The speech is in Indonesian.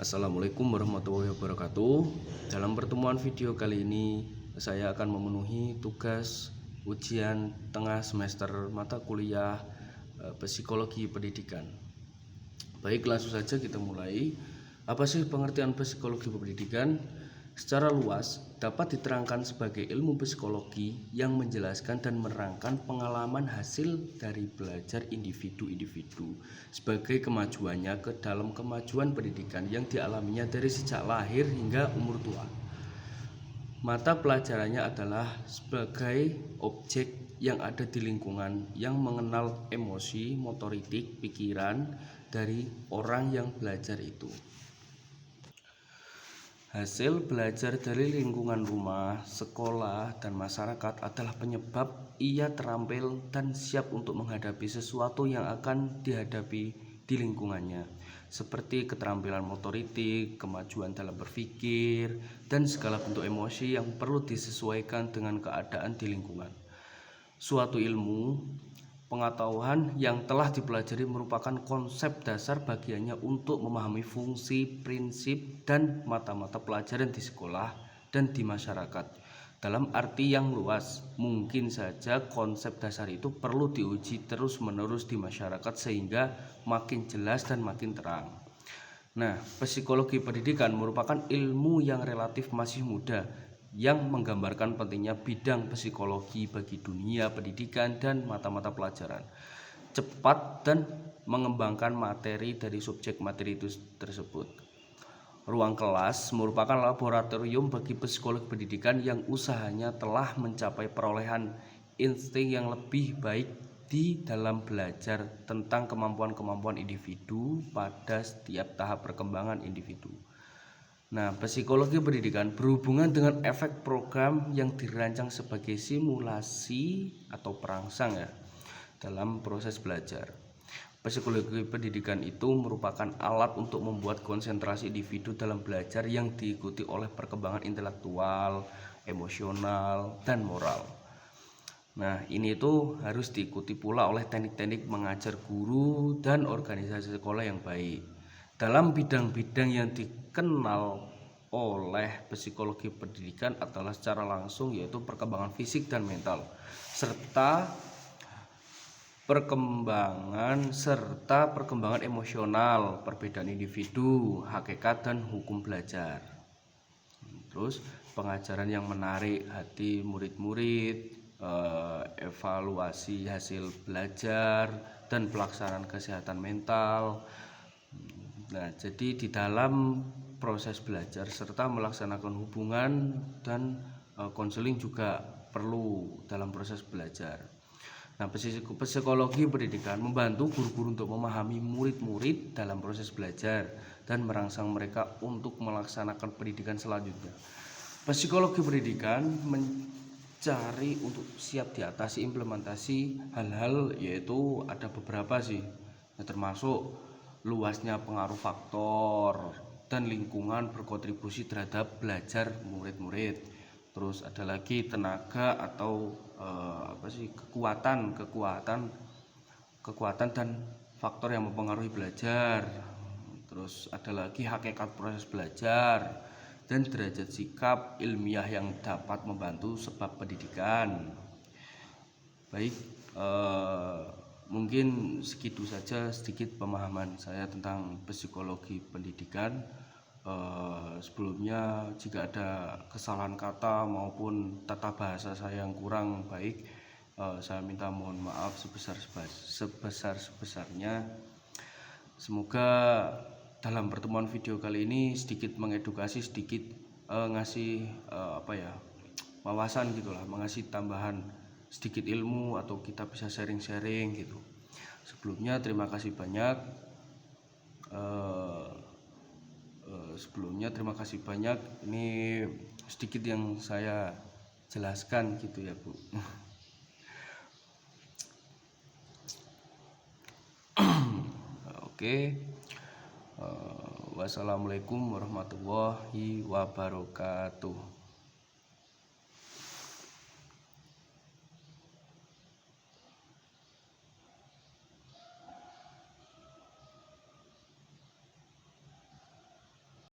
Assalamualaikum warahmatullahi wabarakatuh. Dalam pertemuan video kali ini saya akan memenuhi tugas ujian tengah semester mata kuliah Psikologi Pendidikan. Baik, langsung saja kita mulai. Apa sih pengertian psikologi pendidikan? Secara luas dapat diterangkan sebagai ilmu psikologi yang menjelaskan dan menerangkan pengalaman hasil dari belajar individu-individu sebagai kemajuannya ke dalam kemajuan pendidikan yang dialaminya dari sejak lahir hingga umur tua. Mata pelajarannya adalah sebagai objek yang ada di lingkungan yang mengenal emosi, motoritik, pikiran dari orang yang belajar itu. Hasil belajar dari lingkungan rumah, sekolah, dan masyarakat adalah penyebab ia terampil dan siap untuk menghadapi sesuatu yang akan dihadapi di lingkungannya, seperti keterampilan motoritik, kemajuan dalam berpikir, dan segala bentuk emosi yang perlu disesuaikan dengan keadaan di lingkungan. Suatu ilmu pengetahuan yang telah dipelajari merupakan konsep dasar bagiannya untuk memahami fungsi, prinsip, dan mata-mata pelajaran di sekolah dan di masyarakat. Dalam arti yang luas, mungkin saja konsep dasar itu perlu diuji terus-menerus di masyarakat sehingga makin jelas dan makin terang. Nah, psikologi pendidikan merupakan ilmu yang relatif masih muda yang menggambarkan pentingnya bidang psikologi bagi dunia pendidikan dan mata-mata pelajaran. Cepat dan mengembangkan materi dari subjek materi itu tersebut. Ruang kelas merupakan laboratorium bagi psikologi pendidikan yang usahanya telah mencapai perolehan insting yang lebih baik di dalam belajar tentang kemampuan-kemampuan individu pada setiap tahap perkembangan individu. Nah, psikologi pendidikan berhubungan dengan efek program yang dirancang sebagai simulasi atau perangsang dalam proses belajar. Psikologi pendidikan itu merupakan alat untuk membuat konsentrasi individu dalam belajar yang diikuti oleh perkembangan intelektual, emosional, dan moral. Nah, ini itu harus diikuti pula oleh teknik-teknik mengajar guru dan organisasi sekolah yang baik. Dalam bidang-bidang yang dikenal oleh psikologi pendidikan adalah secara langsung yaitu perkembangan fisik dan mental serta perkembangan emosional, perbedaan individu, hakikat dan hukum belajar. Terus pengajaran yang menarik hati murid-murid, evaluasi hasil belajar dan pelaksanaan kesehatan mental. Nah, jadi di dalam proses belajar serta melaksanakan hubungan dan konseling juga perlu dalam proses belajar. Nah, psikologi pendidikan membantu guru-guru untuk memahami murid-murid dalam proses belajar dan merangsang mereka untuk melaksanakan pendidikan selanjutnya. Psikologi pendidikan mencari untuk siap diatasi implementasi hal-hal, yaitu ada beberapa sih, termasuk luasnya pengaruh faktor dan lingkungan berkontribusi terhadap belajar murid-murid. Terus ada lagi tenaga atau kekuatan dan faktor yang mempengaruhi belajar. Terus ada lagi hakikat proses belajar dan derajat sikap ilmiah yang dapat membantu sebab pendidikan. Baik, mungkin segitu saja sedikit pemahaman saya tentang psikologi pendidikan. Sebelumnya jika ada kesalahan kata maupun tata bahasa saya yang kurang baik, saya minta mohon maaf sebesar-besarnya. Semoga dalam pertemuan video kali ini sedikit mengedukasi, sedikit ngasih wawasan gitulah, mengasih tambahan sedikit ilmu atau kita bisa sharing-sharing gitu. Sebelumnya terima kasih banyak. Ini sedikit yang saya jelaskan gitu ya, Bu. Oke. Wassalamualaikum warahmatullahi wabarakatuh.